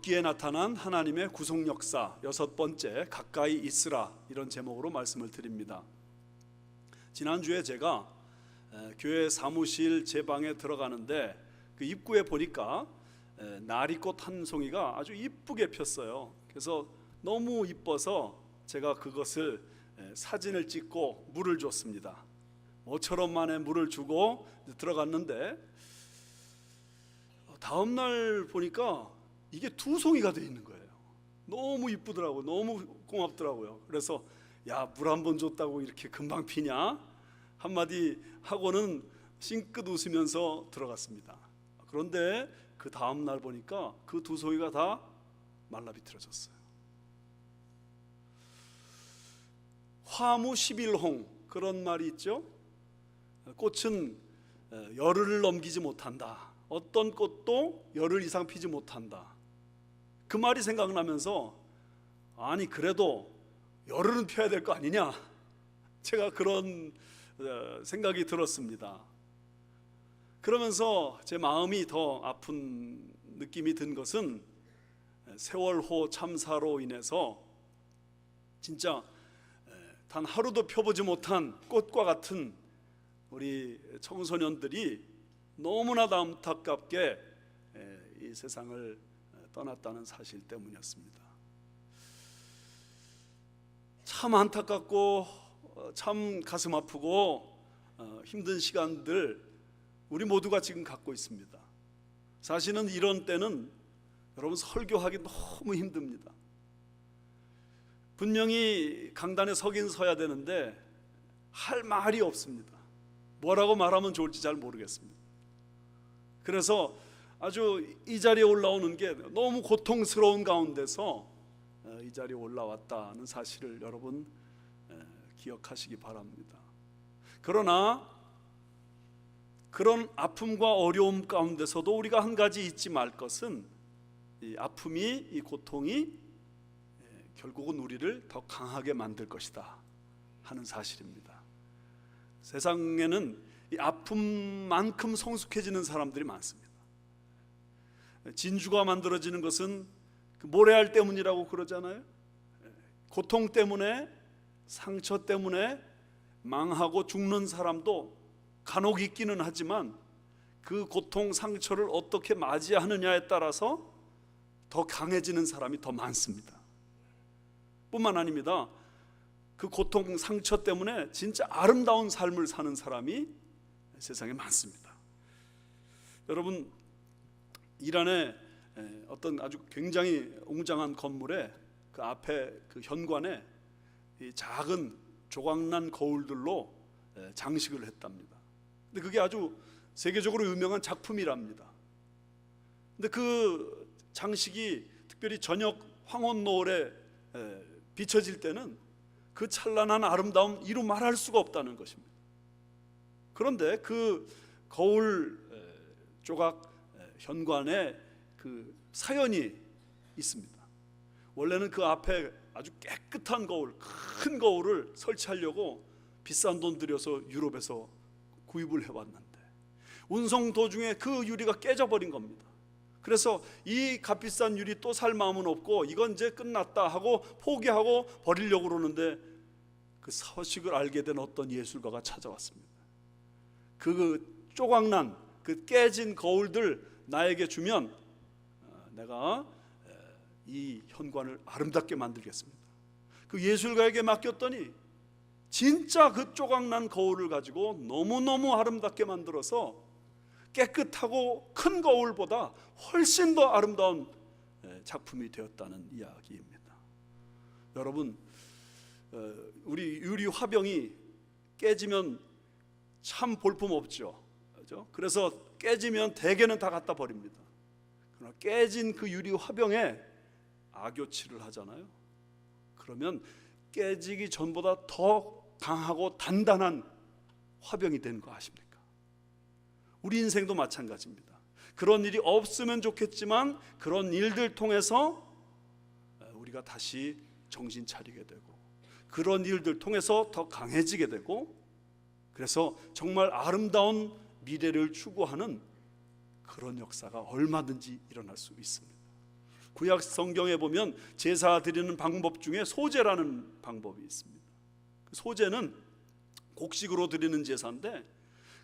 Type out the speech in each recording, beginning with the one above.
룻기에 나타난 하나님의 구속 역사 여섯 번째, 가까이 있으라, 이런 제목으로 말씀을 드립니다. 지난주에 제가 교회 사무실 제 방에 들어가는데 그 입구에 보니까 나리꽃 한 송이가 아주 이쁘게 폈어요. 그래서 너무 이뻐서 제가 그것을 사진을 찍고 물을 줬습니다. 모처럼 만에 물을 주고 들어갔는데 다음 날 보니까 이게 두 송이가 돼 있는 거예요. 너무 이쁘더라고요. 너무 고맙더라고요. 그래서 야, 물 한 번 줬다고 이렇게 금방 피냐? 한마디 하고는 싱긋 웃으면서 들어갔습니다. 그런데 그 다음 날 보니까 그 두 송이가 다 말라비틀어졌어요. 화무 11홍, 그런 말이 있죠. 꽃은 열흘을 넘기지 못한다. 어떤 꽃도 열흘 이상 피지 못한다. 그 말이 생각나면서 아니 그래도 열흘은 펴야 될 거 아니냐, 제가 그런 생각이 들었습니다. 그러면서 제 마음이 더 아픈 느낌이 든 것은 세월호 참사로 인해서 진짜 단 하루도 펴보지 못한 꽃과 같은 우리 청소년들이 너무나도 안타깝게 이 세상을 떠났다는 사실 때문이었습니다. 참 안타깝고 참 가슴 아프고 힘든 시간들 우리 모두가 지금 갖고 있습니다. 사실은 이런 때는 여러분 설교하기 너무 힘듭니다. 분명히 강단에 서긴 서야 되는데 할 말이 없습니다. 뭐라고 말하면 좋을지 잘 모르겠습니다. 그래서 아주 이 자리에 올라오는 게 너무 고통스러운 가운데서 이 자리에 올라왔다는 사실을 여러분 기억하시기 바랍니다. 그러나 그런 아픔과 어려움 가운데서도 우리가 한 가지 잊지 말 것은 이 아픔이, 이 고통이 결국은 우리를 더 강하게 만들 것이다 하는 사실입니다. 세상에는 이 아픔만큼 성숙해지는 사람들이 많습니다. 진주가 만들어지는 것은 그 모래알 때문이라고 그러잖아요. 고통 때문에, 상처 때문에 망하고 죽는 사람도 간혹 있기는 하지만 그 고통, 상처를 어떻게 맞이하느냐에 따라서 더 강해지는 사람이 더 많습니다. 뿐만 아닙니다. 그 고통, 상처 때문에 진짜 아름다운 삶을 사는 사람이 세상에 많습니다. 여러분, 이란의 어떤 아주 굉장히 웅장한 건물에 그 앞에 그 현관에 이 작은 조각난 거울들로 장식을 했답니다. 근데 그게 아주 세계적으로 유명한 작품이랍니다. 근데 그 장식이 특별히 저녁 황혼 노을에 비춰질 때는 그 찬란한 아름다움 이루 말할 수가 없다는 것입니다. 그런데 그 거울 조각 현관에 그 사연이 있습니다. 원래는 그 앞에 아주 깨끗한 거울, 큰 거울을 설치하려고 비싼 돈 들여서 유럽에서 구입을 해왔는데 운송 도중에 그 유리가 깨져버린 겁니다. 그래서 이 값비싼 유리 또 살 마음은 없고 이건 이제 끝났다 하고 포기하고 버리려고 그러는데 그 서식을 알게 된 어떤 예술가가 찾아왔습니다. 그 조각난 그 깨진 거울들 나에게 주면 내가 이 현관을 아름답게 만들겠습니다. 그 예술가에게 맡겼더니 진짜 그 조각난 거울을 가지고 너무너무 아름답게 만들어서 깨끗하고 큰 거울보다 훨씬 더 아름다운 작품이 되었다는 이야기입니다. 여러분, 우리 유리 화병이 깨지면 참 볼품없죠. 그래서 깨지면 대개는 다 갖다 버립니다. 그러나 깨진 그 유리 화병에 악교칠을 하잖아요. 그러면 깨지기 전보다 더 강하고 단단한 화병이 되는 거 아십니까? 우리 인생도 마찬가지입니다. 그런 일이 없으면 좋겠지만 그런 일들 통해서 우리가 다시 정신 차리게 되고 그런 일들 통해서 더 강해지게 되고 그래서 정말 아름다운 미래를 추구하는 그런 역사가 얼마든지 일어날 수 있습니다. 구약 성경에 보면 제사 드리는 방법 중에 소제라는 방법이 있습니다. 소제는 곡식으로 드리는 제사인데,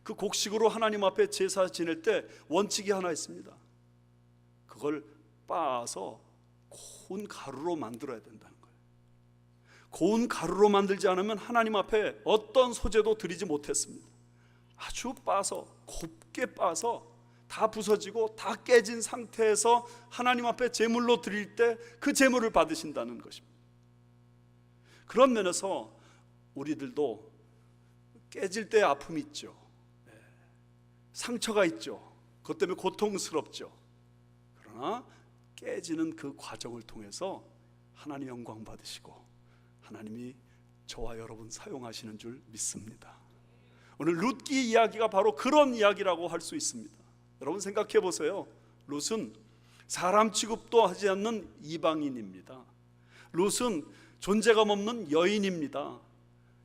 그 곡식으로 하나님 앞에 제사 지낼 때 원칙이 하나 있습니다. 그걸 빻아서 고운 가루로 만들어야 된다는 거예요. 고운 가루로 만들지 않으면 하나님 앞에 어떤 소제도 드리지 못했습니다. 아주 빻아서, 곱게 빻아서 다 부서지고 다 깨진 상태에서 하나님 앞에 제물로 드릴 때 그 제물을 받으신다는 것입니다. 그런 면에서 우리들도 깨질 때 아픔이 있죠. 상처가 있죠. 그것 때문에 고통스럽죠. 그러나 깨지는 그 과정을 통해서 하나님 영광 받으시고 하나님이 저와 여러분 사용하시는 줄 믿습니다. 오늘 룻기 이야기가 바로 그런 이야기라고 할 수 있습니다. 여러분 생각해 보세요. 룻은 사람 취급도 하지 않는 이방인입니다. 룻은 존재감 없는 여인입니다.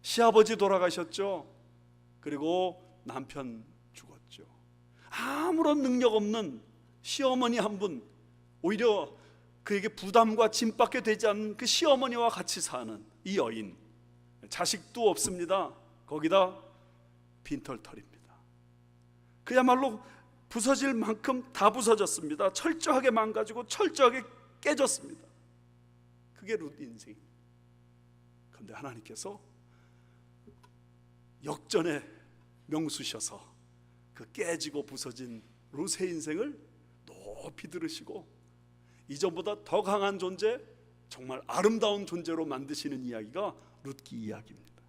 시아버지 돌아가셨죠. 그리고 남편 죽었죠. 아무런 능력 없는 시어머니 한 분, 오히려 그에게 부담과 짐밖에 되지 않는 그 시어머니와 같이 사는 이 여인, 자식도 없습니다. 거기다 빈털털입니다. 그야말로 부서질 만큼 다 부서졌습니다. 철저하게 망가지고 철저하게 깨졌습니다. 그게 룻 인생입니다. 그런데 하나님께서 역전의 명수셔서 그 깨지고 부서진 룻의 인생을 높이 들으시고 이전보다 더 강한 존재, 정말 아름다운 존재로 만드시는 이야기가 룻기 이야기입니다.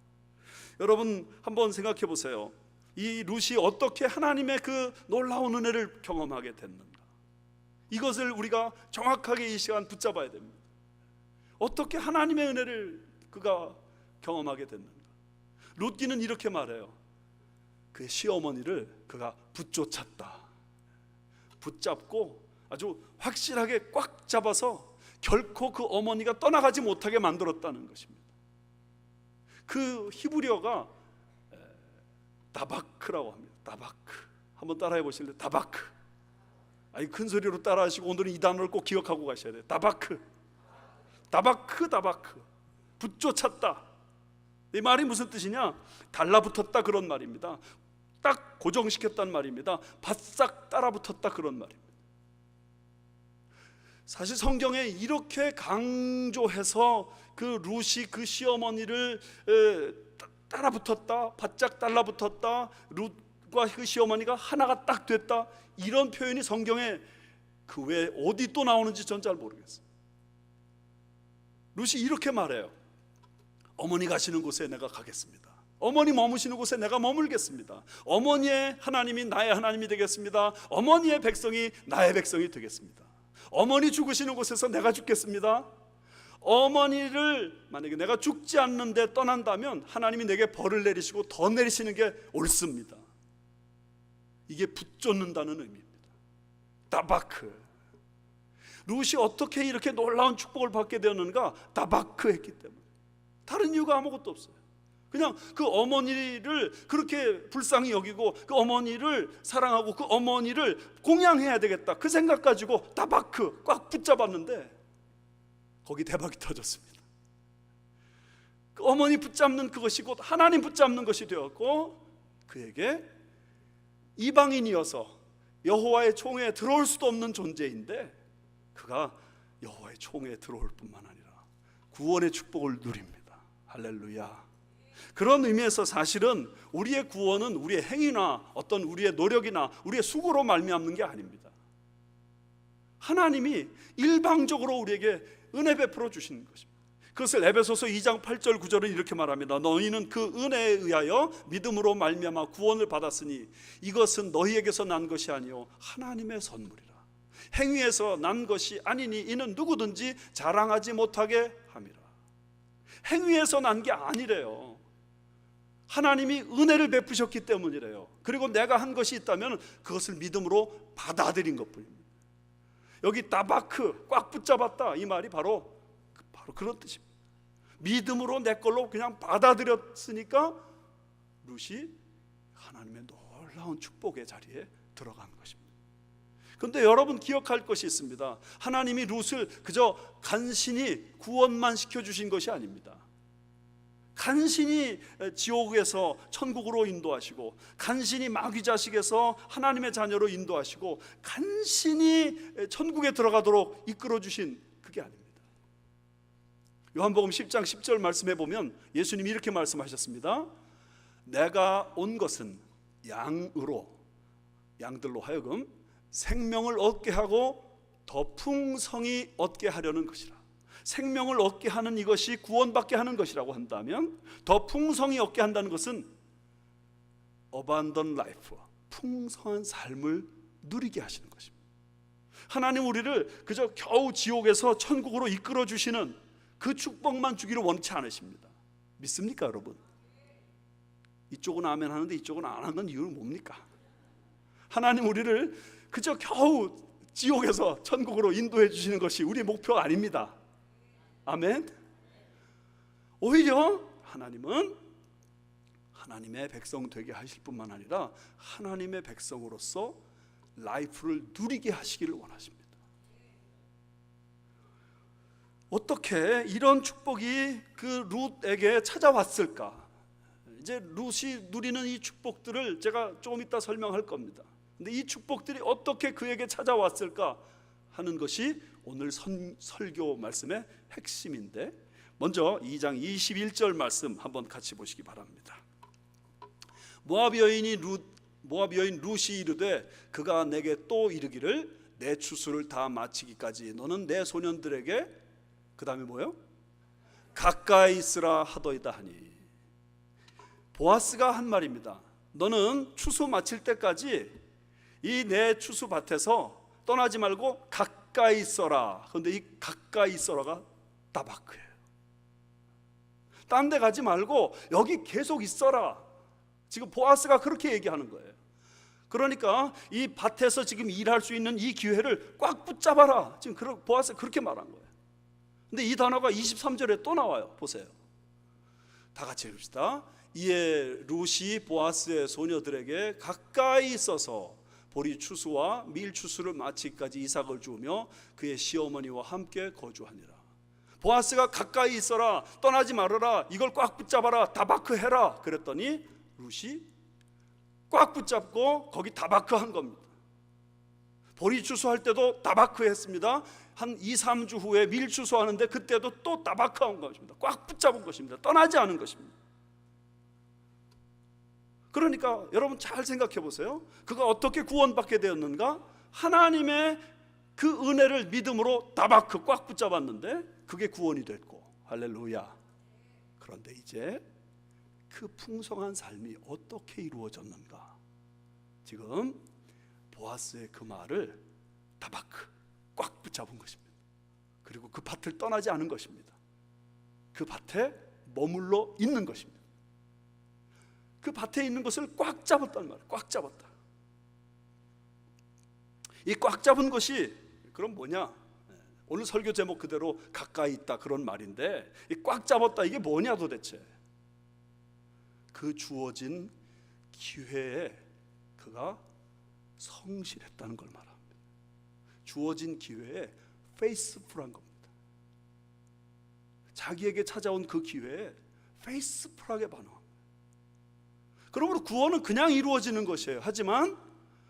여러분 한번 생각해 보세요. 이 룻이 어떻게 하나님의 그 놀라운 은혜를 경험하게 됐는가? 이것을 우리가 정확하게 이 시간 붙잡아야 됩니다. 어떻게 하나님의 은혜를 그가 경험하게 됐는가? 룻기는 이렇게 말해요. 그의 시어머니를 그가 붙쫓았다. 붙잡고 아주 확실하게 꽉 잡아서 결코 그 어머니가 떠나가지 못하게 만들었다는 것입니다. 그 히브리어가 다바크라고 합니다. 다바크. 한번 따라해 보실래요? 다바크. 아니 큰 소리로 따라하시고 오늘은 이 단어를 꼭 기억하고 가셔야 돼요. 다바크. 다바크, 다바크. 붙쫓았다. 이 말이 무슨 뜻이냐? 달라붙었다 그런 말입니다. 딱 고정시켰단 말입니다. 바싹 따라붙었다 그런 말입니다. 사실 성경에 이렇게 강조해서 그 룻이 그 시어머니를 따라붙었다, 바짝 달라붙었다, 룻과 그 시어머니가 하나가 딱 됐다, 이런 표현이 성경에 그 외에 어디 또 나오는지 전 잘 모르겠어요. 룻이 이렇게 말해요. 어머니 가시는 곳에 내가 가겠습니다. 어머니 머무시는 곳에 내가 머물겠습니다. 어머니의 하나님이 나의 하나님이 되겠습니다. 어머니의 백성이 나의 백성이 되겠습니다. 어머니 죽으시는 곳에서 내가 죽겠습니다. 어머니를 만약에 내가 죽지 않는데 떠난다면 하나님이 내게 벌을 내리시고 더 내리시는 게 옳습니다. 이게 붙쫓는다는 의미입니다. 다바크. 룻이 어떻게 이렇게 놀라운 축복을 받게 되었는가? 다바크 했기 때문에. 다른 이유가 아무것도 없어요. 그냥 그 어머니를 그렇게 불쌍히 여기고 그 어머니를 사랑하고 그 어머니를 공양해야 되겠다, 그 생각 가지고 다바크 꽉 붙잡았는데 거기 대박이 터졌습니다. 그 어머니 붙잡는 그것이 곧 하나님 붙잡는 것이 되었고, 그에게 이방인이어서 여호와의 총회에 들어올 수도 없는 존재인데 그가 여호와의 총회에 들어올 뿐만 아니라 구원의 축복을 누립니다. 할렐루야. 그런 의미에서 사실은 우리의 구원은 우리의 행위나 어떤 우리의 노력이나 우리의 수고로 말미암는 게 아닙니다. 하나님이 일방적으로 우리에게 은혜 베풀어 주시는 것입니다. 그것을 에베소서 2장 8절 9절은 이렇게 말합니다. 너희는 그 은혜에 의하여 믿음으로 말미암아 구원을 받았으니 이것은 너희에게서 난 것이 아니요 하나님의 선물이라. 행위에서 난 것이 아니니 이는 누구든지 자랑하지 못하게 함이라. 행위에서 난 게 아니래요. 하나님이 은혜를 베푸셨기 때문이래요. 그리고 내가 한 것이 있다면 그것을 믿음으로 받아들인 것뿐입니다. 여기 다바크, 꽉 붙잡았다, 이 말이 바로 그런 뜻입니다. 믿음으로 내 걸로 그냥 받아들였으니까 룻이 하나님의 놀라운 축복의 자리에 들어간 것입니다. 근데 여러분 기억할 것이 있습니다. 하나님이 룻을 그저 간신히 구원만 시켜주신 것이 아닙니다. 간신히 지옥에서 천국으로 인도하시고, 간신히 마귀 자식에서 하나님의 자녀로 인도하시고, 간신히 천국에 들어가도록 이끌어주신 그게 아닙니다. 요한복음 10장 10절 말씀해 보면 예수님이 이렇게 말씀하셨습니다. 내가 온 것은 양들로 하여금 생명을 얻게 하고 더 풍성히 얻게 하려는 것이라. 생명을 얻게 하는 이것이 구원받게 하는 것이라고 한다면, 더 풍성히 얻게 한다는 것은 abundant life, 풍성한 삶을 누리게 하시는 것입니다. 하나님 우리를 그저 겨우 지옥에서 천국으로 이끌어 주시는 그 축복만 주기를 원치 않으십니다. 믿습니까 여러분? 이쪽은 아멘 하는데 이쪽은 안 하는 이유는 뭡니까? 하나님 우리를 그저 겨우 지옥에서 천국으로 인도해 주시는 것이 우리의 목표가 아닙니다. 아멘. 오히려 하나님은 하나님의 백성 되게 하실 뿐만 아니라 하나님의 백성으로서 라이프를 누리게 하시기를 원하십니다. 어떻게 이런 축복이 그 룻에게 찾아왔을까? 이제 룻이 누리는 이 축복들을 제가 조금 이따 설명할 겁니다. 근데 이 축복들이 어떻게 그에게 찾아왔을까 하는 것이 오늘 설교 말씀의 핵심인데, 먼저 2장 21절 말씀 한번 같이 보시기 바랍니다. 모압 여인 룻이 이르되 그가 내게 또 이르기를 내 추수를 다 마치기까지 너는 내 소년들에게, 그 다음에 뭐요? 가까이 있으라 하더이다 하니. 보아스가 한 말입니다. 너는 추수 마칠 때까지 이 내 추수 밭에서 떠나지 말고 가까이 있어라. 그런데 이 가까이 있어라가 따바크예요. 딴 데 가지 말고 여기 계속 있어라. 지금 보아스가 그렇게 얘기하는 거예요. 그러니까 이 밭에서 지금 일할 수 있는 이 기회를 꽉 붙잡아라. 지금 보아스가 그렇게 말한 거예요. 근데 이 단어가 23절에 또 나와요. 보세요. 다 같이 읽읍시다. 이에 룻이 보아스의 소녀들에게 가까이 있어서 보리 추수와 밀 추수를 마치기까지 이삭을 주며 그의 시어머니와 함께 거주하니라. 보아스가 가까이 있어라, 떠나지 말아라, 이걸 꽉 붙잡아라, 다바크 해라 그랬더니 룻이 꽉 붙잡고 거기 다바크 한 겁니다. 보리 추수할 때도 다바크 했습니다. 한 2, 3주 후에 밀 추수하는데 그때도 또 다바크 한 것입니다. 꽉 붙잡은 것입니다. 떠나지 않은 것입니다. 그러니까 여러분 잘 생각해 보세요. 그가 어떻게 구원받게 되었는가? 하나님의 그 은혜를 믿음으로 다바크 꽉 붙잡았는데 그게 구원이 됐고, 할렐루야. 그런데 이제 그 풍성한 삶이 어떻게 이루어졌는가? 지금 보아스의 그 말을 다바크 꽉 붙잡은 것입니다. 그리고 그 밭을 떠나지 않은 것입니다. 그 밭에 머물러 있는 것입니다. 그 밭에 있는 것을 꽉 잡았단 말이에요. 꽉 잡았다. 이 꽉 잡은 것이 그럼 뭐냐? 오늘 설교 제목 그대로 가까이 있다 그런 말인데, 이 꽉 잡았다 이게 뭐냐 도대체? 그 주어진 기회에 그가 성실했다는 걸 말합니다. 주어진 기회에 페이스풀한 겁니다. 자기에게 찾아온 그 기회에 페이스풀하게 반응합니다. 그러므로 구원은 그냥 이루어지는 것이에요. 하지만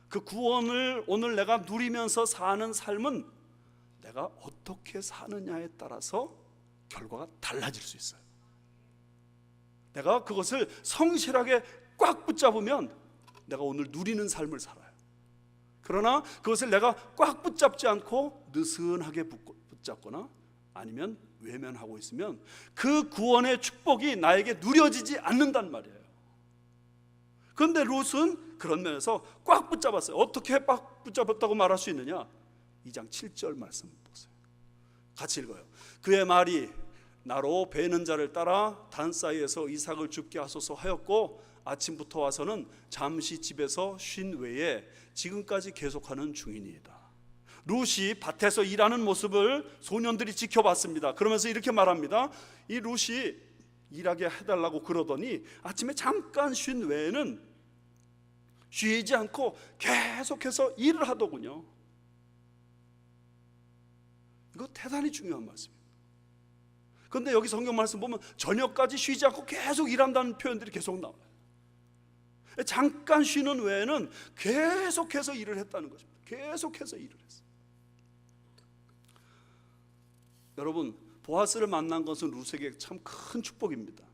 그 구원을 오늘 내가 누리면서 사는 삶은 내가 어떻게 사느냐에 따라서 결과가 달라질 수 있어요. 내가 그것을 성실하게 꽉 붙잡으면 내가 오늘 누리는 삶을 살아요. 그러나 그것을 내가 꽉 붙잡지 않고 느슨하게 붙잡거나 아니면 외면하고 있으면 그 구원의 축복이 나에게 누려지지 않는단 말이에요. 그런데 룻은 그런 면에서 꽉 붙잡았어요. 어떻게 꽉 붙잡았다고 말할 수 있느냐? 2장 7절 말씀 보세요. 같이 읽어요. 그의 말이 나로 베는 자를 따라 단 사이에서 이삭을 줍게 하소서 하였고 아침부터 와서는 잠시 집에서 쉰 외에 지금까지 계속하는 중이니이다. 룻이 밭에서 일하는 모습을 소년들이 지켜봤습니다. 그러면서 이렇게 말합니다. 이 룻이 일하게 해달라고 그러더니 아침에 잠깐 쉰 외에는 쉬지 않고 계속해서 일을 하더군요. 대단히 중요한 말씀입니다. 그런데 여기 성경 말씀 보면 저녁까지 쉬지 않고 계속 일한다는 표현들이 계속 나와요. 잠깐 쉬는 외에는 계속해서 일을 했다는 것입니다. 계속해서 일을 했어요. 여러분, 보아스를 만난 것은 룻에게 참 큰 축복입니다.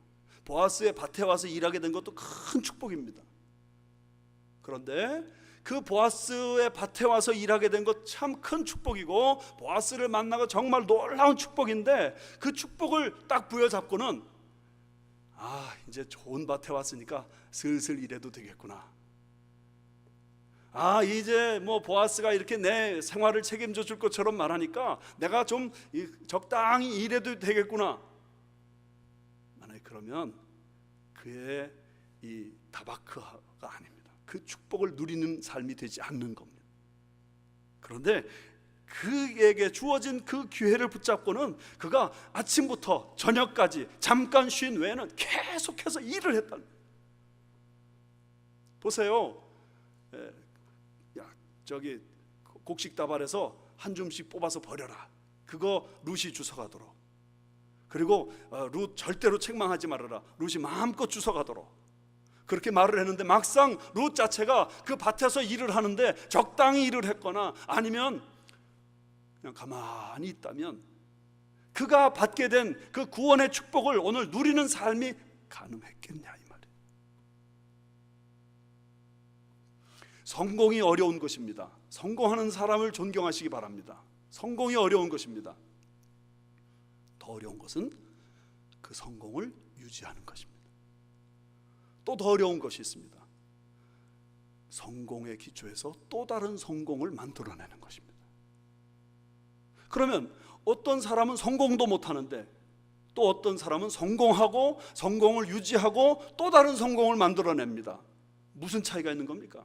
보아스의 밭에 와서 일하게 된 것도 큰 축복입니다. 그런데 그 보아스의 밭에 와서 일하게 된 것 참 큰 축복이고, 보아스를 만나고 정말 놀라운 축복인데, 그 축복을 딱 부여잡고는 이제 좋은 밭에 왔으니까 슬슬 일해도 되겠구나. 이제 뭐 보아스가 이렇게 내 생활을 책임져 줄 것처럼 말하니까 내가 좀 적당히 일해도 되겠구나. 만약에 그러면 그의 이 다바크가 아닙니다. 그 축복을 누리는 삶이 되지 않는 겁니다. 그런데 그에게 주어진 그 기회를 붙잡고는 그가 아침부터 저녁까지 잠깐 쉰 외에는 계속해서 일을 했다는 거예요. 보세요. 저기 곡식 다발에서 한 줌씩 뽑아서 버려라. 그거 룻이 주워가도록. 그리고 룻 절대로 책망하지 말아라. 룻이 마음껏 주워가도록. 그렇게 말을 했는데, 막상 룻 자체가 그 밭에서 일을 하는데 적당히 일을 했거나 아니면 그냥 가만히 있다면 그가 받게 된 그 구원의 축복을 오늘 누리는 삶이 가능했겠냐 이 말이에요. 성공이 어려운 것입니다. 성공하는 사람을 존경하시기 바랍니다. 성공이 어려운 것입니다. 더 어려운 것은 그 성공을 유지하는 것입니다. 또 더 어려운 것이 있습니다. 성공의 기초에서 또 다른 성공을 만들어내는 것입니다. 그러면 어떤 사람은 성공도 못하는데 또 어떤 사람은 성공하고 성공을 유지하고 또 다른 성공을 만들어냅니다. 무슨 차이가 있는 겁니까?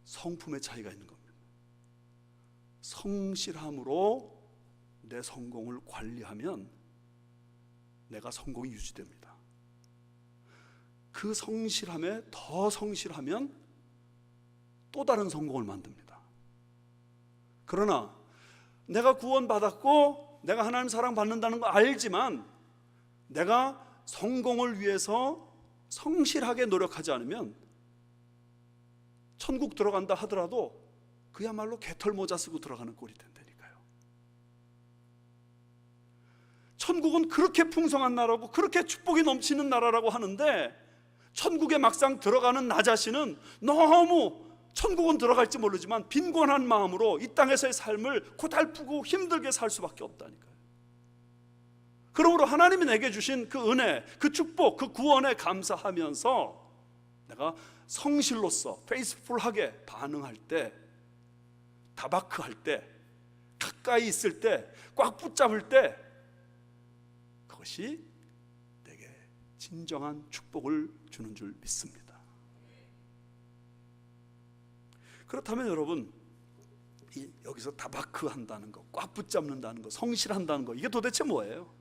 성품의 차이가 있는 겁니다. 성실함으로 내 성공을 관리하면 내가 성공이 유지됩니다. 그 성실함에 더 성실하면 또 다른 성공을 만듭니다. 그러나 내가 구원받았고 내가 하나님 사랑 받는다는 거 알지만 내가 성공을 위해서 성실하게 노력하지 않으면 천국 들어간다 하더라도 그야말로 개털 모자 쓰고 들어가는 꼴이 된다니까요. 천국은 그렇게 풍성한 나라고 그렇게 축복이 넘치는 나라라고 하는데, 천국에 막상 들어가는 나 자신은 너무 천국은 들어갈지 모르지만 빈곤한 마음으로 이 땅에서의 삶을 고달프고 힘들게 살 수밖에 없다니까요. 그러므로 하나님이 내게 주신 그 은혜, 그 축복, 그 구원에 감사하면서 내가 성실로서 페이스풀하게 반응할 때, 다바크할 때, 가까이 있을 때, 꽉 붙잡을 때, 그것이 내게 진정한 축복을 주는 줄 믿습니다. 그렇다면 여러분, 여기서 다바크 한다는 거, 꽉 붙잡는다는 거, 성실한다는 거, 이게 도대체 뭐예요?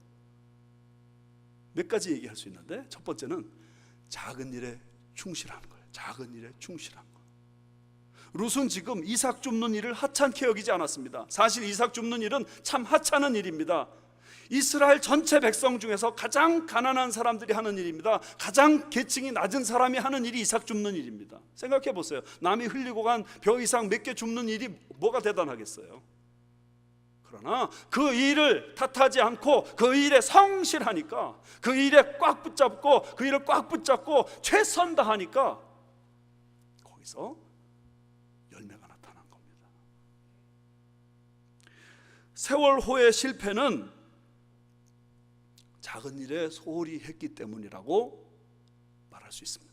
몇 가지 얘기할 수 있는데, 첫 번째는 작은 일에 충실하는 거예요. 작은 일에 충실한 거. 룻은 지금 이삭 줍는 일을 하찮게 여기지 않았습니다. 사실 이삭 줍는 일은 참 하찮은 일입니다. 이스라엘 전체 백성 중에서 가장 가난한 사람들이 하는 일입니다. 가장 계층이 낮은 사람이 하는 일이 이삭 줍는 일입니다. 생각해 보세요. 남이 흘리고 간 벼 이삭 몇 개 줍는 일이 뭐가 대단하겠어요? 그러나 그 일을 탓하지 않고 그 일에 성실하니까, 그 일에 꽉 붙잡고 그 일을 꽉 붙잡고 최선 다하니까 거기서 열매가 나타난 겁니다. 세월호의 실패는 작은 일에 소홀히 했기 때문이라고 말할 수 있습니다.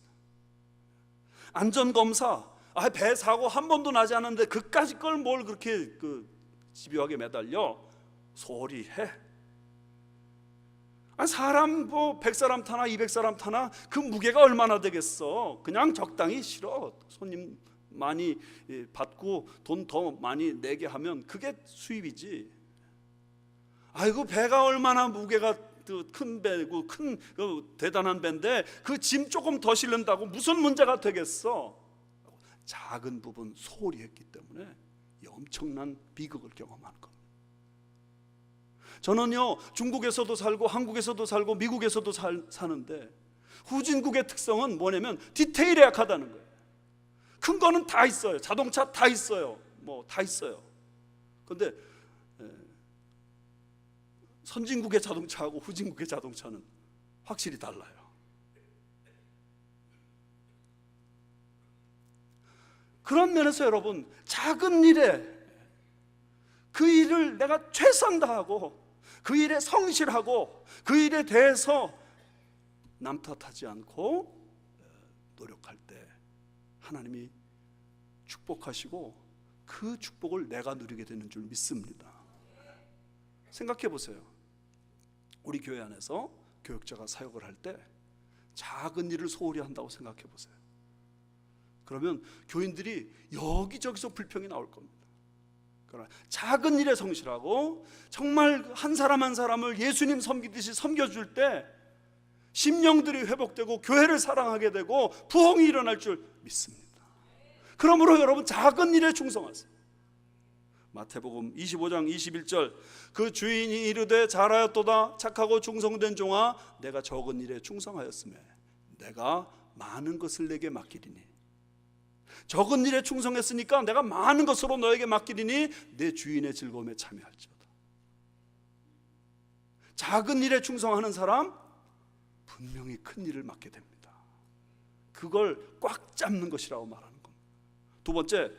안전검사, 배 사고 한 번도 나지 않았는데 그까짓 걸 뭘 그렇게 집요하게 매달려 소홀히 해. 사람 100사람 타나 200사람 타나 그 무게가 얼마나 되겠어. 그냥 적당히 실어. 손님 많이 받고 돈 더 많이 내게 하면 그게 수입이지. 아이고, 배가 얼마나 무게가 큰 배고 큰 대단한 배인데 그 짐 조금 더 실른다고 무슨 문제가 되겠어. 작은 부분 소홀히 했기 때문에 이 엄청난 비극을 경험하는 겁니다. 저는요, 중국에서도 살고 한국에서도 살고 미국에서도 사는데 후진국의 특성은 뭐냐면 디테일에 약하다는 거예요. 큰 거는 다 있어요. 자동차 다 있어요. 뭐 다 있어요. 그런데 선진국의 자동차하고 후진국의 자동차는 확실히 달라요. 그런 면에서 여러분, 작은 일에 그 일을 내가 최선 다하고 그 일에 성실하고 그 일에 대해서 남 탓하지 않고 노력할 때 하나님이 축복하시고 그 축복을 내가 누리게 되는 줄 믿습니다. 생각해 보세요. 우리 교회 안에서 교육자가 사역을 할 때 작은 일을 소홀히 한다고 생각해 보세요. 그러면 교인들이 여기저기서 불평이 나올 겁니다. 그러나 작은 일에 성실하고 정말 한 사람 한 사람을 예수님 섬기듯이 섬겨줄 때 심령들이 회복되고 교회를 사랑하게 되고 부흥이 일어날 줄 믿습니다. 그러므로 여러분, 작은 일에 충성하세요. 마태복음 25장 21절, 그 주인이 이르되 잘하였도다 착하고 충성된 종아, 내가 적은 일에 충성하였으며 내가 많은 것을 내게 맡기리니. 적은 일에 충성했으니까 내가 많은 것으로 너에게 맡기리니 내 주인의 즐거움에 참여할지어다. 작은 일에 충성하는 사람 분명히 큰 일을 맡게 됩니다. 그걸 꽉 잡는 것이라고 말하는 겁니다. 두 번째,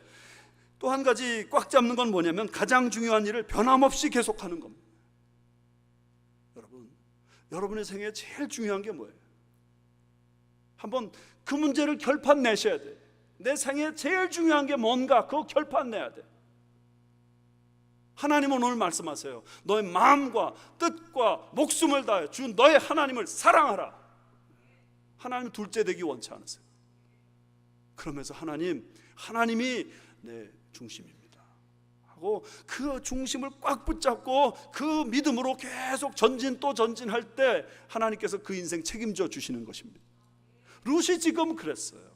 또 한 가지 꽉 잡는 건 뭐냐면 가장 중요한 일을 변함없이 계속하는 겁니다. 여러분의 생애에 제일 중요한 게 뭐예요? 한번 그 문제를 결판 내셔야 돼요. 내 생애에 제일 중요한 게 뭔가, 그거 결판 내야 돼. 하나님은 오늘 말씀하세요. 너의 마음과 뜻과 목숨을 다해 주 너의 하나님을 사랑하라. 하나님 둘째 되기 원치 않으세요. 그러면서 하나님이 내 중심입니다 하고 그 중심을 꽉 붙잡고 그 믿음으로 계속 전진 또 전진할 때 하나님께서 그 인생 책임져 주시는 것입니다. 룻이 지금 그랬어요.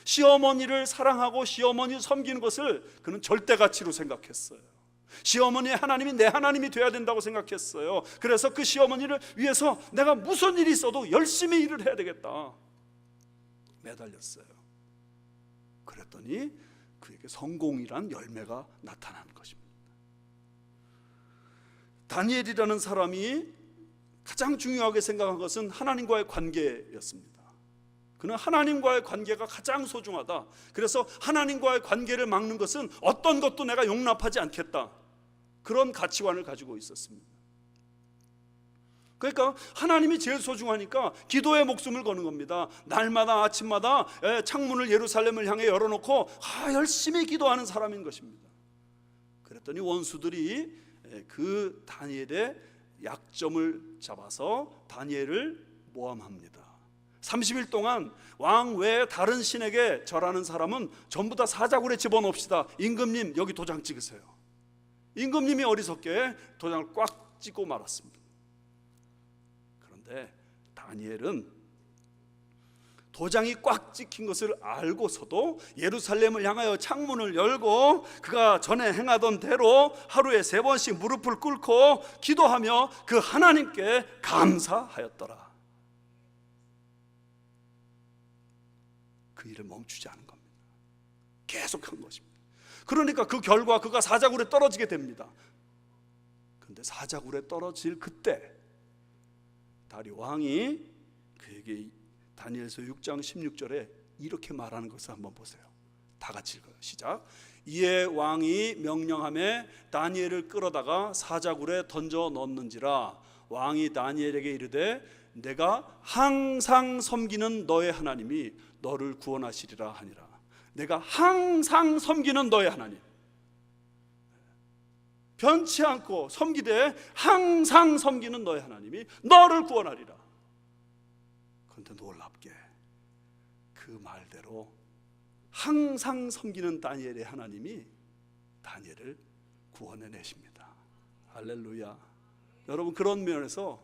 시어머니를 사랑하고 시어머니 섬기는 것을 그는 절대 가치로 생각했어요. 시어머니의 하나님이 내 하나님이 돼야 된다고 생각했어요. 그래서 그 시어머니를 위해서 내가 무슨 일이 있어도 열심히 일을 해야 되겠다 매달렸어요. 그랬더니 그에게 성공이란 열매가 나타난 것입니다. 다니엘이라는 사람이 가장 중요하게 생각한 것은 하나님과의 관계였습니다. 그는 하나님과의 관계가 가장 소중하다. 그래서 하나님과의 관계를 막는 것은 어떤 것도 내가 용납하지 않겠다. 그런 가치관을 가지고 있었습니다. 그러니까 하나님이 제일 소중하니까 기도에 목숨을 거는 겁니다. 날마다 아침마다 창문을 예루살렘을 향해 열어놓고 열심히 기도하는 사람인 것입니다. 그랬더니 원수들이 그 다니엘의 약점을 잡아서 다니엘을 모함합니다. 30일 동안 왕 외에 다른 신에게 절하는 사람은 전부 다 사자굴에 집어넣읍시다. 임금님 여기 도장 찍으세요. 임금님이 어리석게 도장을 꽉 찍고 말았습니다. 그런데 다니엘은 도장이 꽉 찍힌 것을 알고서도 예루살렘을 향하여 창문을 열고 그가 전에 행하던 대로 하루에 3번씩 무릎을 꿇고 기도하며 그 하나님께 감사하였더라. 그 일을 멈추지 않은 겁니다. 계속한 것입니다. 그러니까 그 결과 그가 사자굴에 떨어지게 됩니다. 그런데 사자굴에 떨어질 그때 다리오 왕이 그에게 다니엘서 6장 16절에 이렇게 말하는 것을 한번 보세요. 다 같이 읽어요. 시작. 이에 왕이 명령하며 다니엘을 끌어다가 사자굴에 던져 넣는지라. 왕이 다니엘에게 이르되 내가 항상 섬기는 너의 하나님이 너를 구원하시리라 하니라. 내가 항상 섬기는 너의 하나님, 변치 않고 섬기되 항상 섬기는 너의 하나님이 너를 구원하리라. 그런데 놀랍게 그 말대로 항상 섬기는 다니엘의 하나님이 다니엘을 구원해내십니다. 할렐루야. 여러분, 그런 면에서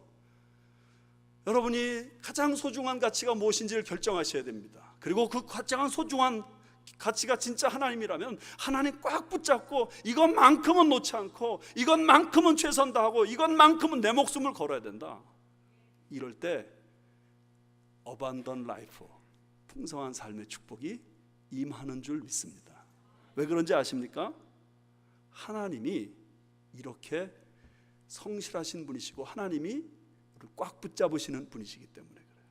여러분이 가장 소중한 가치가 무엇인지를 결정하셔야 됩니다. 그리고 그 가장 소중한 가치가 진짜 하나님이라면 하나님 꽉 붙잡고 이것만큼은 놓지 않고 이것만큼은 최선 다하고 이것만큼은 내 목숨을 걸어야 된다. 이럴 때 어반던 라이프, 풍성한 삶의 축복이 임하는 줄 믿습니다. 왜 그런지 아십니까? 하나님이 이렇게 성실하신 분이시고 하나님이 꽉 붙잡으시는 분이시기 때문에 그래요.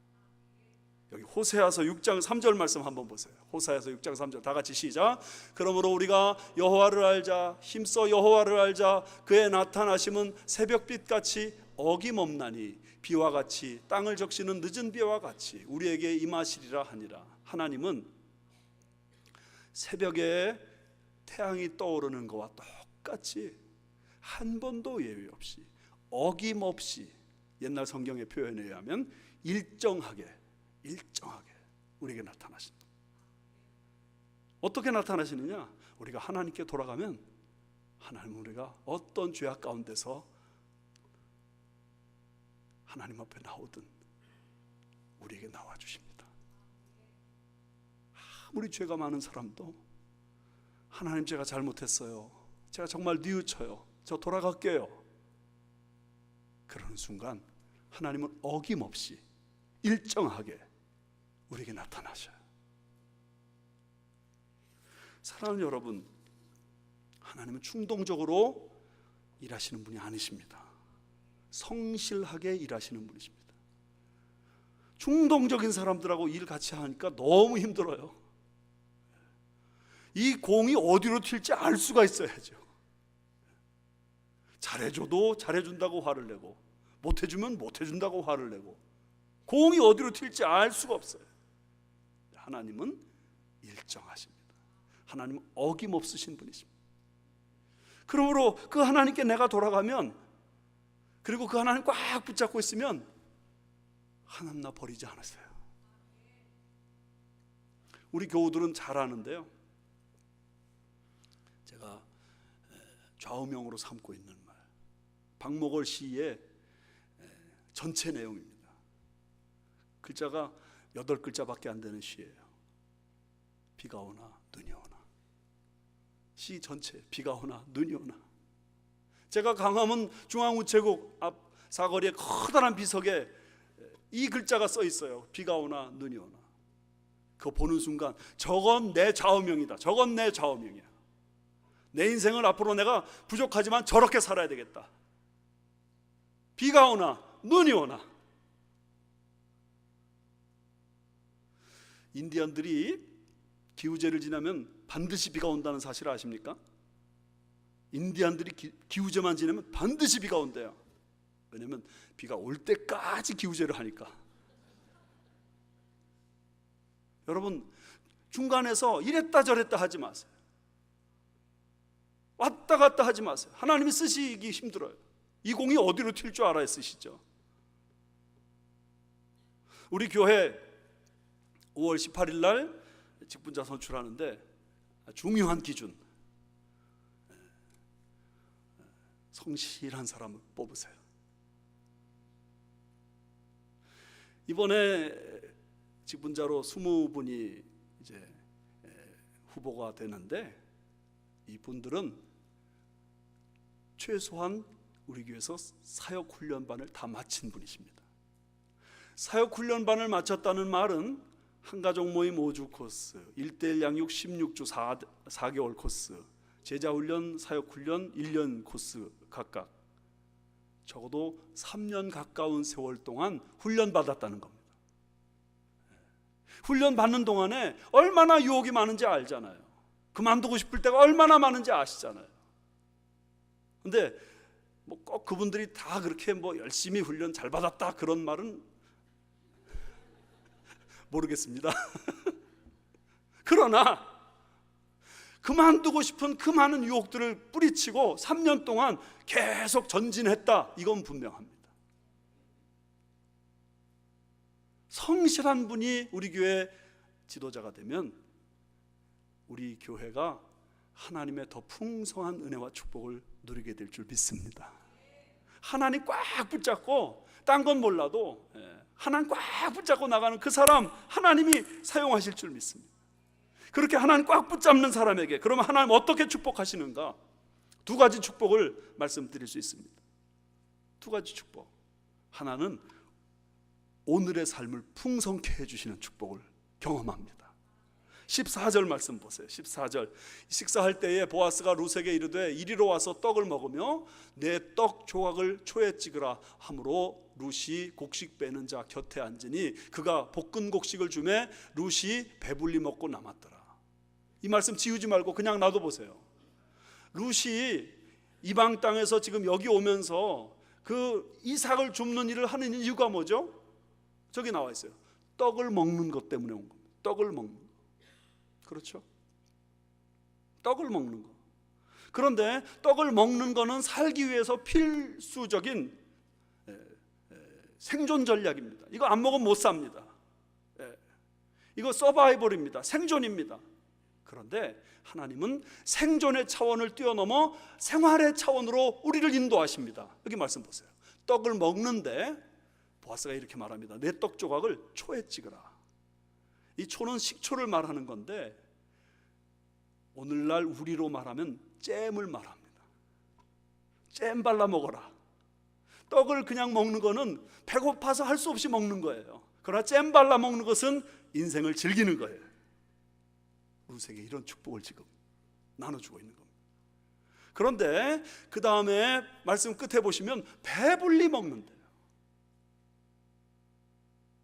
여기 호세아서 6장 3절 말씀 한번 보세요. 호세아서 6장 3절 다 같이 시작. 그러므로 우리가 여호와를 알자, 힘써 여호와를 알자. 그의 나타나심은 새벽빛같이 어김없나니 비와 같이 땅을 적시는 늦은 비와 같이 우리에게 임하시리라 하니라. 하나님은 새벽에 태양이 떠오르는 것과 똑같이 한 번도 예외 없이 어김없이 옛날 성경의 표현에 의하면 일정하게 우리에게 나타나십니다. 어떻게 나타나시느냐? 우리가 하나님께 돌아가면 하나님은 우리가 어떤 죄악 가운데서 하나님 앞에 나오든 우리에게 나와주십니다. 아무리 죄가 많은 사람도 하나님 제가 잘못했어요, 제가 정말 뉘우쳐요, 저 돌아갈게요. 그러는 순간 하나님은 어김없이 일정하게 우리에게 나타나셔요. 사랑하는 여러분, 하나님은 충동적으로 일하시는 분이 아니십니다. 성실하게 일하시는 분이십니다. 충동적인 사람들하고 일 같이 하니까 너무 힘들어요. 이 공이 어디로 튈지 알 수가 있어야죠. 잘해줘도 잘해준다고 화를 내고 못해주면 못해준다고 화를 내고 공이 어디로 튈지 알 수가 없어요. 하나님은 일정하십니다. 하나님은 어김없으신 분이십니다. 그러므로 그 하나님께 내가 돌아가면, 그리고 그 하나님 꽉 붙잡고 있으면 하나님 나 버리지 않았어요. 우리 교우들은 잘 아는데요, 제가 좌우명으로 삼고 있는 말, 박목월 시의 전체 내용입니다. 글자가 8글자밖에 안 되는 시예요. 비가 오나 눈이 오나. 시 전체 비가 오나 눈이 오나. 제가 강화문 중앙우체국 앞 사거리에 커다란 비석에 이 글자가 써 있어요. 비가 오나 눈이 오나. 그거 보는 순간 저건 내 좌우명이다, 저건 내 좌우명이야. 내 인생을 앞으로 내가 부족하지만 저렇게 살아야 되겠다. 비가 오나 눈이 오나. 인디언들이 기우제를 지나면 반드시 비가 온다는 사실을 아십니까? 인디언들이 기우제만 지나면 반드시 비가 온대요. 왜냐면 비가 올 때까지 기우제를 하니까. 여러분, 중간에서 이랬다 저랬다 하지 마세요. 왔다 갔다 하지 마세요. 하나님이 쓰시기 힘들어요. 이 공이 어디로 튈 줄 알아야 쓰시죠. 우리 교회 5월 18일 날 직분자 선출하는데 중요한 기준, 성실한 사람을 뽑으세요. 이번에 직분자로 20분이 이제 후보가 되는데, 이분들은 최소한 우리 교회에서 사역훈련반을 다 마친 분이십니다. 사역훈련반을 마쳤다는 말은 한가족 모임 5주 코스, 1:1 양육 16주 4개월 코스, 제자훈련, 사역훈련 1년 코스 각각 적어도 3년 가까운 세월 동안 훈련받았다는 겁니다. 훈련받는 동안에 얼마나 유혹이 많은지 알잖아요. 그만두고 싶을 때가 얼마나 많은지 아시잖아요. 근데 뭐 꼭 그분들이 다 그렇게 뭐 열심히 훈련 잘 받았다 그런 말은 모르겠습니다. 그러나 그만두고 싶은 그 많은 유혹들을 뿌리치고 3년 동안 계속 전진했다, 이건 분명합니다. 성실한 분이 우리 교회 지도자가 되면 우리 교회가 하나님의 더 풍성한 은혜와 축복을 누리게 될 줄 믿습니다. 하나님 꽉 붙잡고 딴 건 몰라도 하나님 꽉 붙잡고 나가는 그 사람 하나님이 사용하실 줄 믿습니다. 그렇게 하나님 꽉 붙잡는 사람에게 그러면 하나님 어떻게 축복하시는가? 두 가지 축복을 말씀드릴 수 있습니다. 두 가지 축복. 하나는 오늘의 삶을 풍성케 해주시는 축복을 경험합니다. 14절 말씀 보세요. 14절. 식사할 때에 보아스가 룻에게 이르되 이리로 와서 떡을 먹으며 내 떡 조각을 초에 찍으라 하므로 룻이 곡식 빼는 자 곁에 앉으니 그가 볶은 곡식을 주매 룻이 배불리 먹고 남았더라. 이 말씀 지우지 말고 그냥 놔둬보세요. 룻이 이방 땅에서 지금 여기 오면서 그 이삭을 줍는 일을 하는 이유가 뭐죠? 저기 나와 있어요. 떡을 먹는 것 때문에 온 겁니다. 떡을 먹는 것. 그렇죠? 떡을 먹는 거. 그런데 떡을 먹는 거는 살기 위해서 필수적인 생존 전략입니다. 이거 안 먹으면 못 삽니다. 이거 서바이벌입니다. 생존입니다. 그런데 하나님은 생존의 차원을 뛰어넘어 생활의 차원으로 우리를 인도하십니다. 여기 말씀 보세요. 떡을 먹는데 보아스가 이렇게 말합니다. 내 떡 조각을 초에 찍으라. 이 초는 식초를 말하는 건데 오늘날 우리로 말하면 잼을 말합니다. 잼 발라 먹어라. 떡을 그냥 먹는 거는 배고파서 할 수 없이 먹는 거예요. 그러나 잼 발라 먹는 것은 인생을 즐기는 거예요. 룻에게 이런 축복을 지금 나눠주고 있는 겁니다. 그런데 그 다음에 말씀 끝에 보시면 배불리 먹는데요.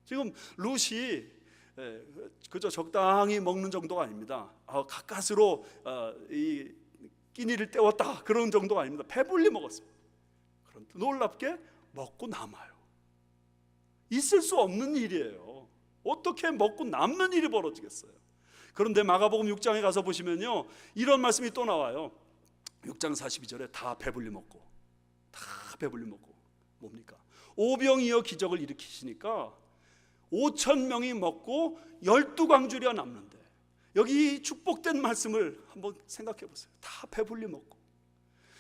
지금 룻이 그저 적당히 먹는 정도가 아닙니다. 가까스로 이 끼니를 때웠다 그런 정도가 아닙니다. 배불리 먹었습니다. 그런데 놀랍게 먹고 남아요. 있을 수 없는 일이에요. 어떻게 먹고 남는 일이 벌어지겠어요? 그런데 마가복음 6장에 가서 보시면요, 이런 말씀이 또 나와요. 6장 42절에 다 배불리 먹고, 다 배불리 먹고. 뭡니까? 오병이어 기적을 일으키시니까 5,000명이 먹고 12광주리가 남는데, 여기 축복된 말씀을 한번 생각해 보세요. 다 배불리 먹고,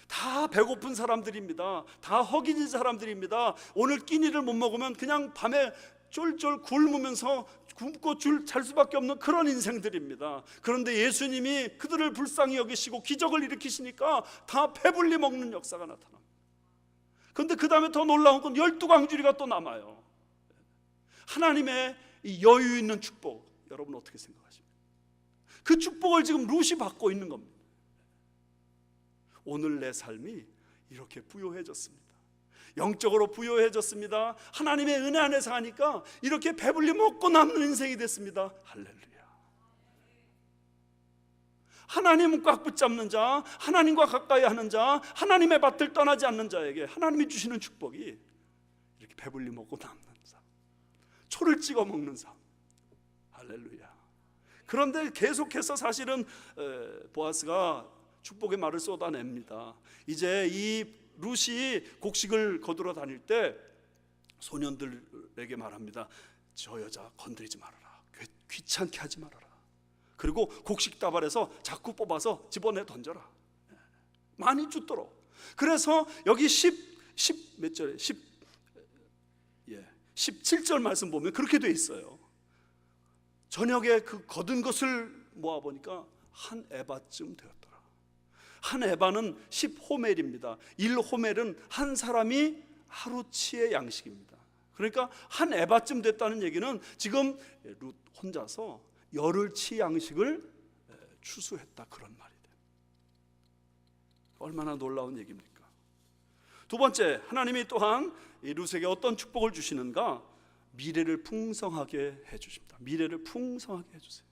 다 배고픈 사람들입니다. 다 허기진 사람들입니다. 오늘 끼니를 못 먹으면 그냥 밤에 쫄쫄 굶으면서 굶고 잘 수밖에 없는 그런 인생들입니다. 그런데 예수님이 그들을 불쌍히 여기시고 기적을 일으키시니까 다 배불리 먹는 역사가 나타납니다. 그런데 그 다음에 더 놀라운 건 12광주리가 또 남아요. 하나님의 이 여유 있는 축복, 여러분 어떻게 생각하십니까? 그 축복을 지금 룻이 받고 있는 겁니다. 오늘 내 삶이 이렇게 부요해졌습니다. 영적으로 부요해졌습니다. 하나님의 은혜 안에서 하니까 이렇게 배불리 먹고 남는 인생이 됐습니다. 할렐루야. 하나님은 꽉 붙잡는 자, 하나님과 가까이 하는 자, 하나님의 밭을 떠나지 않는 자에게 하나님이 주시는 축복이 이렇게 배불리 먹고 남는 삶, 초를 찍어 먹는 삶. 할렐루야. 그런데 계속해서 사실은 보아스가 축복의 말을 쏟아냅니다. 이제 이 룻이 곡식을 거두러 다닐 때 소년들에게 말합니다. 저 여자 건드리지 말아라. 귀찮게 하지 말아라. 그리고 곡식 다발에서 자꾸 뽑아서 집어내 던져라. 많이 줍도록. 그래서 여기 17절 말씀 보면 그렇게 돼 있어요. 저녁에 그 거둔 것을 모아보니까 한 에바쯤 되었더라. 한 에바는 10호멜입니다. 1호멜은 한 사람이 하루치의 양식입니다. 그러니까 한 에바쯤 됐다는 얘기는 지금 룻 혼자서 열흘치 양식을 추수했다, 그런 말이 돼요. 얼마나 놀라운 얘기입니까? 두 번째, 하나님이 또한 이 룻에게 어떤 축복을 주시는가? 미래를 풍성하게 해주십니다. 미래를 풍성하게 해주세요.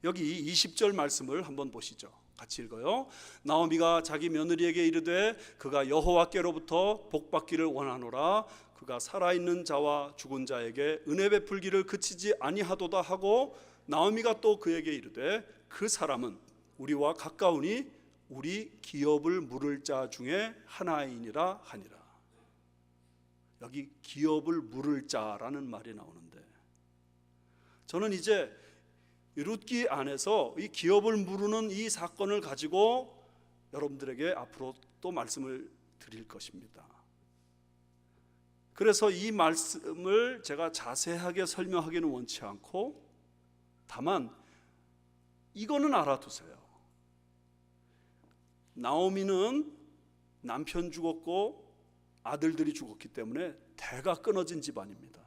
여기 20절 말씀을 한번 보시죠. 같이 읽어요. 나오미가 자기 며느리에게 이르되 그가 여호와께로부터 복받기를 원하노라. 그가 살아있는 자와 죽은 자에게 은혜 베풀기를 그치지 아니하도다 하고, 나오미가 또 그에게 이르되 그 사람은 우리와 가까우니 우리 기업을 물을 자 중에 하나이니라 하니라. 여기 기업을 물을 자라는 말이 나오는데, 저는 이제 룻기 안에서 이 기업을 물으는 이 사건을 가지고 여러분들에게 앞으로 또 말씀을 드릴 것입니다. 그래서 이 말씀을 제가 자세하게 설명하기는 원치 않고, 다만 이거는 알아두세요. 나오미는 남편 죽었고 아들들이 죽었기 때문에 대가 끊어진 집안입니다.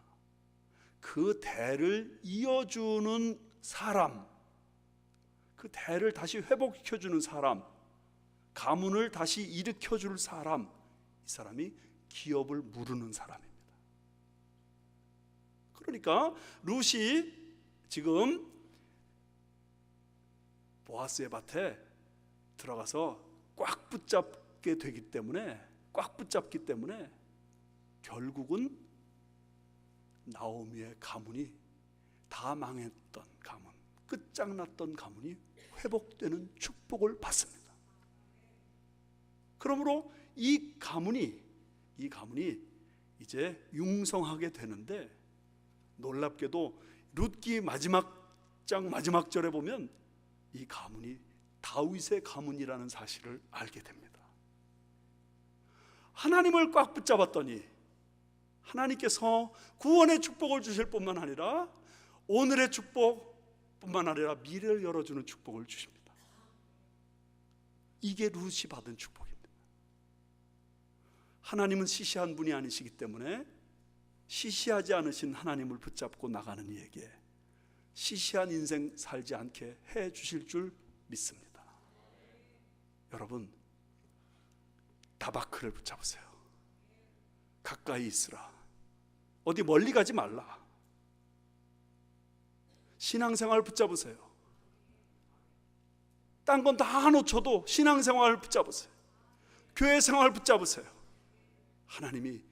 그 대를 이어주는 사람, 그 대를 다시 회복시켜주는 사람, 가문을 다시 일으켜줄 사람, 이 사람이 기업을 무르는 사람입니다. 그러니까 룻이 지금 보아스의 밭에 들어가서 꽉 붙잡게 되기 때문에, 꽉 붙잡기 때문에 결국은 나오미의 가문이 다 망했던 가문, 끝장났던 가문이 회복되는 축복을 받습니다. 그러므로 이 가문이 이제 융성하게 되는데, 놀랍게도 룻기 마지막 장 마지막 절에 보면 이 가문이 다윗의 가문이라는 사실을 알게 됩니다. 하나님을 꽉 붙잡았더니 하나님께서 구원의 축복을 주실 뿐만 아니라 오늘의 축복뿐만 아니라 미래를 열어주는 축복을 주십니다. 이게 룻이 받은 축복입니다. 하나님은 시시한 분이 아니시기 때문에 시시하지 않으신 하나님을 붙잡고 나가는 이에게 시시한 인생 살지 않게 해 주실 줄 믿습니다. 여러분, 다바크를 붙잡으세요. 가까이 있으라. 어디 멀리 가지 말라. 신앙생활 붙잡으세요. 딴 건 다 놓쳐도 신앙생활 붙잡으세요. 교회 생활 붙잡으세요. 하나님이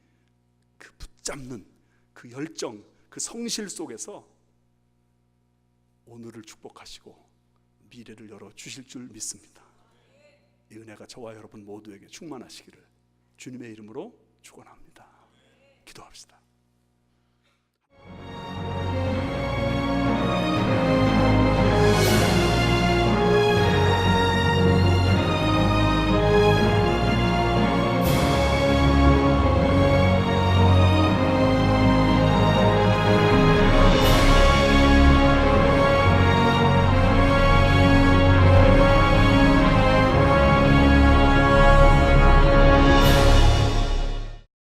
그 붙잡는 그 열정, 그 성실 속에서 오늘을 축복하시고 미래를 열어주실 줄 믿습니다. 이 은혜가 저와 여러분 모두에게 충만하시기를 주님의 이름으로 축원합니다. 기도합시다.